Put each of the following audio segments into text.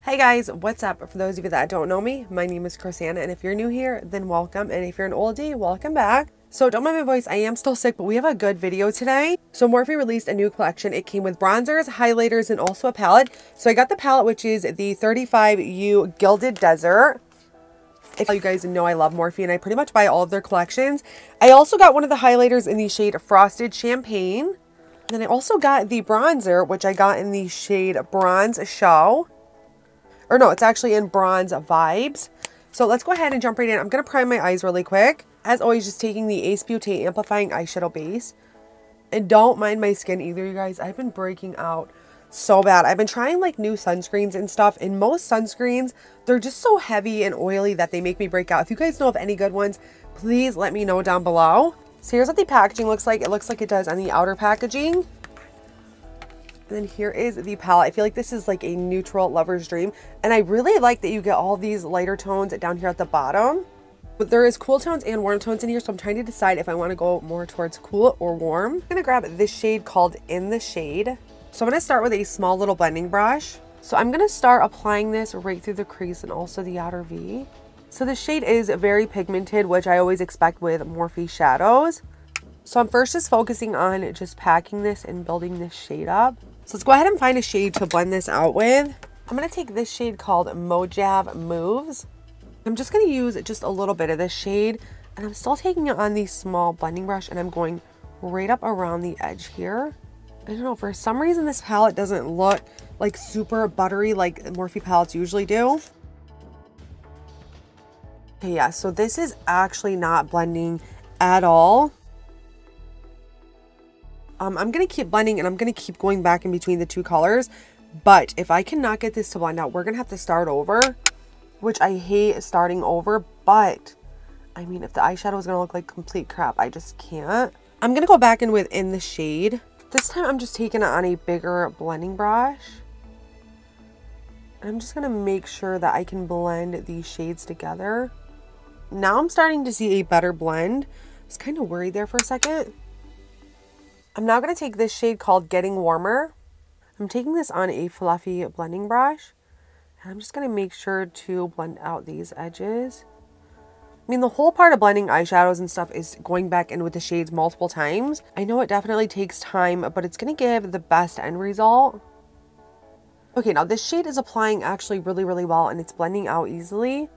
Hey guys, what's up? For those of you that don't know me, my name is Crissanna, and if you're new here, then welcome, and if you're an oldie, welcome back. So don't mind my voice, I am still sick, but we have a good video today. So Morphe released a new collection. It came with bronzers, highlighters, and also a palette. So I got the palette, which is the 35U Gilded Desert. If you guys know, I love Morphe, and I pretty much buy all of their collections. I also got one of the highlighters in the shade Frosted Champagne. And then I also got the bronzer, which I got in the shade Bronze Show. Or no, it's actually in Bronze Vibes. So let's go ahead and jump right in. I'm going to prime my eyes really quick. As always, just taking the Ace Beauty Amplifying Eyeshadow Base. And don't mind my skin either, you guys. I've been breaking out so bad. I've been trying like new sunscreens and stuff. And most sunscreens, they're just so heavy and oily that they make me break out. If you guys know of any good ones, please let me know down below. So here's what the packaging looks like. It looks like it does on the outer packaging. And then here is the palette. I feel like this is like a neutral lover's dream. And I really like that you get all these lighter tones down here at the bottom. But there is cool tones and warm tones in here. So I'm trying to decide if I want to go more towards cool or warm. I'm going to grab this shade called In the Shade. So I'm going to start with a small little blending brush. So I'm going to start applying this right through the crease and also the outer V. So the shade is very pigmented, which I always expect with Morphe shadows. So I'm first just focusing on just packing this and building this shade up. So let's go ahead and find a shade to blend this out with. I'm going to take this shade called Mojave Moves. I'm just going to use just a little bit of this shade. And I'm still taking it on the small blending brush. And I'm going right up around the edge here. I don't know, for some reason this palette doesn't look like super buttery like Morphe palettes usually do. Okay, yeah, so this is actually not blending at all. I'm going to keep blending and I'm going to keep going back in between the two colors. But if I cannot get this to blend out, we're going to have to start over, which I hate starting over. But I mean, if the eyeshadow is going to look like complete crap, I just can't. I'm going to go back in with In the Shade. This time I'm just taking it on a bigger blending brush. And I'm just going to make sure that I can blend these shades together. Now I'm starting to see a better blend. I was kind of worried there for a second. I'm now going to take this shade called Getting Warmer. I'm taking this on a fluffy blending brush. And I'm just going to make sure to blend out these edges. I mean, the whole part of blending eyeshadows and stuff is going back in with the shades multiple times. I know it definitely takes time, but it's going to give the best end result. Okay, now this shade is applying actually really, really well, and it's blending out easily.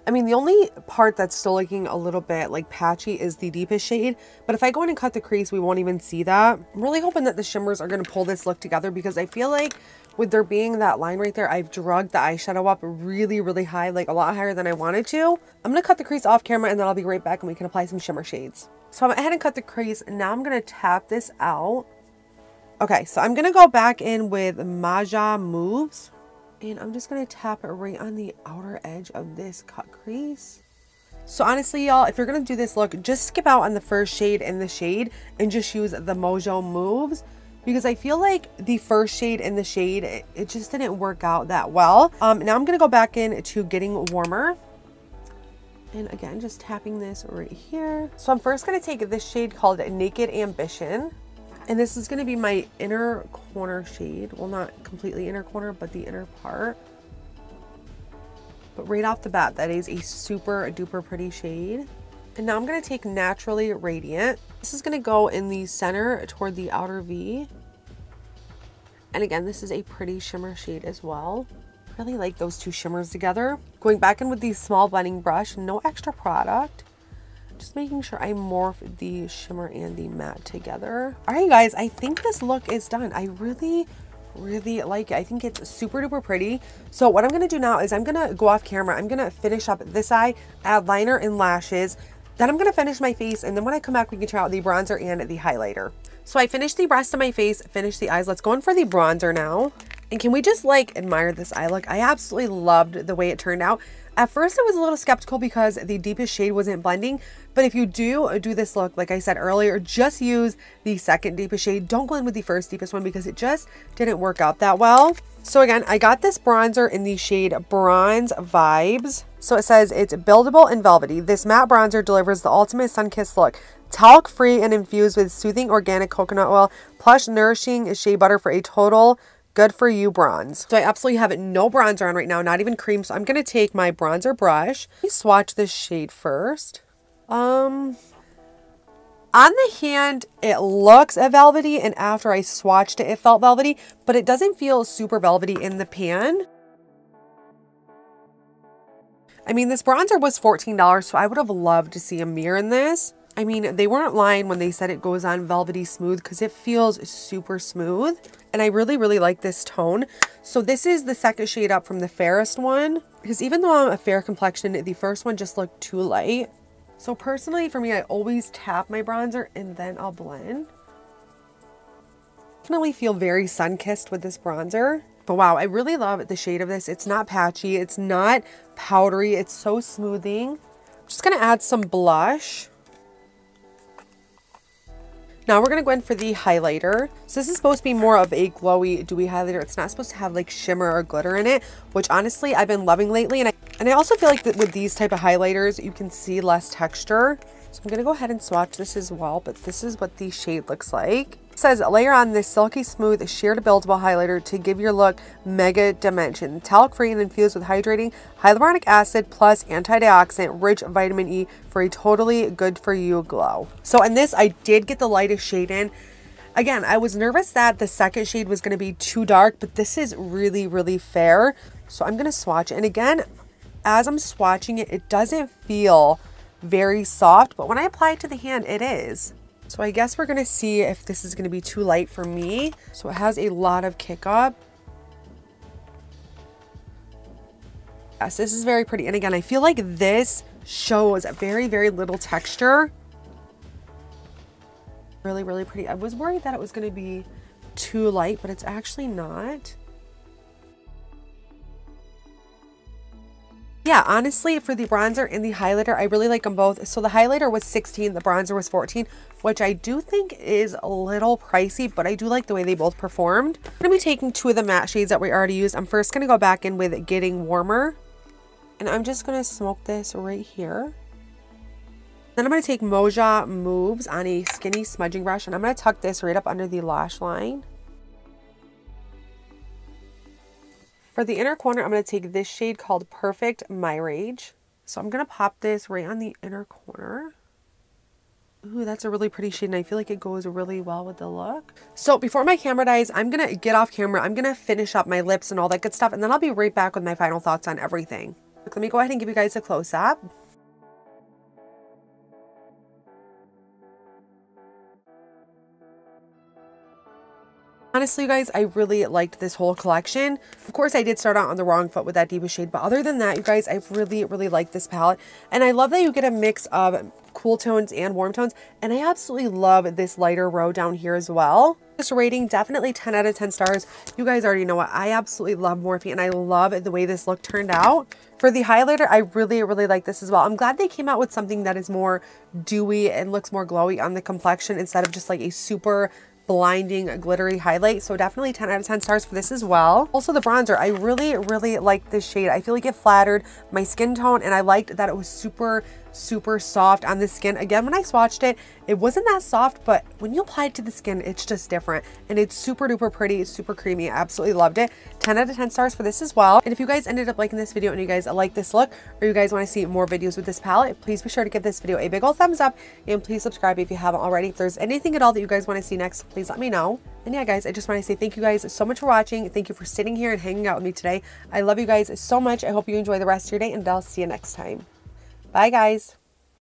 I mean, the only part that's still looking a little bit like patchy is the deepest shade, but if I go in and cut the crease, we won't even see that. I'm really hoping that the shimmers are going to pull this look together, because I feel like with there being that line right there, I've drugged the eyeshadow up really, really high, like a lot higher than I wanted to. I'm going to cut the crease off camera, and then I'll be right back and we can apply some shimmer shades. So I went ahead and cut the crease, and now I'm going to tap this out. Okay, so I'm going to go back in with Mojave Moves. And I'm just going to tap it right on the outer edge of this cut crease. So honestly, y'all, if you're going to do this look, just skip out on the first shade in the shade and just use the Mojave Moves. Because I feel like the first shade in the shade, it just didn't work out that well. Now I'm going to go back in to Getting Warmer. And again, just tapping this right here. So I'm first going to take this shade called Naked Ambition. And this is going to be my inner corner shade. Well, not completely inner corner, but the inner part. But right off the bat, that is a super duper pretty shade. And now I'm going to take Naturally Radiant. This is going to go in the center toward the outer V. And again, this is a pretty shimmer shade as well. I really like those two shimmers together. Going back in with the small blending brush, no extra product. Just making sure I morph the shimmer and the matte together. All right, guys, I think this look is done. I really like it. I think it's super duper pretty. So what I'm going to do now is I'm going to go off camera. I'm going to finish up this eye, add liner and lashes. Then I'm going to finish my face. And then when I come back, we can try out the bronzer and the highlighter. So I finished the rest of my face, finished the eyes. Let's go in for the bronzer now. And can we just like admire this eye look? I absolutely loved the way it turned out. At first, I was a little skeptical because the deepest shade wasn't blending. But if you do this look, like I said earlier, just use the second deepest shade. Don't go in with the first deepest one because it just didn't work out that well. So again, I got this bronzer in the shade Bronze Vibes. So it says it's buildable and velvety. This matte bronzer delivers the ultimate sun-kissed look. Talc-free and infused with soothing organic coconut oil, plush, nourishing shea butter for a total Good For You bronze. So I absolutely have no bronzer on right now, not even cream. So I'm going to take my bronzer brush. Let me swatch this shade first. On the hand, it looks velvety, and after I swatched it, it felt velvety, but it doesn't feel super velvety in the pan. I mean, this bronzer was $14, so I would have loved to see a mirror in this. I mean, they weren't lying when they said it goes on velvety smooth because it feels super smooth. And I really, really like this tone. So this is the second shade up from the fairest one. Because even though I'm a fair complexion, the first one just looked too light. So personally, for me, I always tap my bronzer and then I'll blend. Definitely feel very sun-kissed with this bronzer. But wow, I really love the shade of this. It's not patchy. It's not powdery. It's so smoothing. I'm just going to add some blush. Now we're going to go in for the highlighter. So this is supposed to be more of a glowy, dewy highlighter. It's not supposed to have like shimmer or glitter in it, which honestly I've been loving lately. And I also feel like that with these type of highlighters, you can see less texture. So I'm going to go ahead and swatch this as well, but this is what the shade looks like. It says, layer on this silky smooth sheer to buildable highlighter to give your look mega dimension. Talc free and infused with hydrating hyaluronic acid plus antioxidant rich vitamin E for a totally good for you glow. So in this, I did get the lightest shade in. Again, I was nervous that the second shade was going to be too dark, but this is really, really fair. So I'm going to swatch it. And again, as I'm swatching it, it doesn't feel very soft, but when I apply it to the hand, it is. So I guess we're going to see if this is going to be too light for me. So it has a lot of kick up. Yes, this is very pretty. And again, I feel like this shows very, very little texture. Really, really pretty. I was worried that it was going to be too light, but it's actually not. Yeah, honestly, for the bronzer and the highlighter, I really like them both. So the highlighter was $16, the bronzer was $14, which I do think is a little pricey, but I do like the way they both performed. I'm going to be taking two of the matte shades that we already used. I'm first going to go back in with Getting Warmer, and I'm just going to smoke this right here. Then I'm going to take Moja Moves on a skinny smudging brush, and I'm going to tuck this right up under the lash line. For the inner corner, I'm going to take this shade called Perfect My Rage. So I'm going to pop this right on the inner corner. Ooh, that's a really pretty shade, and I feel like it goes really well with the look. So before my camera dies, I'm going to get off camera. I'm going to finish up my lips and all that good stuff, and then I'll be right back with my final thoughts on everything. Let me go ahead and give you guys a close-up. Honestly, you guys, I really liked this whole collection. Of course, I did start out on the wrong foot with that deepest shade, but other than that, you guys, I really, really like this palette. And I love that you get a mix of cool tones and warm tones. And I absolutely love this lighter row down here as well. This rating, definitely 10 out of 10 stars. You guys already know what I absolutely love Morphe, and I love the way this look turned out. For the highlighter, I really, really like this as well. I'm glad they came out with something that is more dewy and looks more glowy on the complexion instead of just like a super blinding glittery highlight. So definitely 10 out of 10 stars for this as well. Also the bronzer, I really, really like this shade. I feel like it flattered my skin tone, and I liked that it was super, super soft on the skin. Again, when I swatched it, it wasn't that soft, but when you apply it to the skin, it's just different, and it's super duper pretty. It's super creamy. I absolutely loved it. 10 out of 10 stars for this as well. And if you guys ended up liking this video and you guys like this look, or you guys want to see more videos with this palette, please be sure to give this video a big old thumbs up, and please subscribe if you haven't already. If there's anything at all that you guys want to see next, please let me know. And yeah, guys, I just want to say thank you guys so much for watching. Thank you for sitting here and hanging out with me today. I love you guys so much. I hope you enjoy the rest of your day, and I'll see you next time. Bye, guys.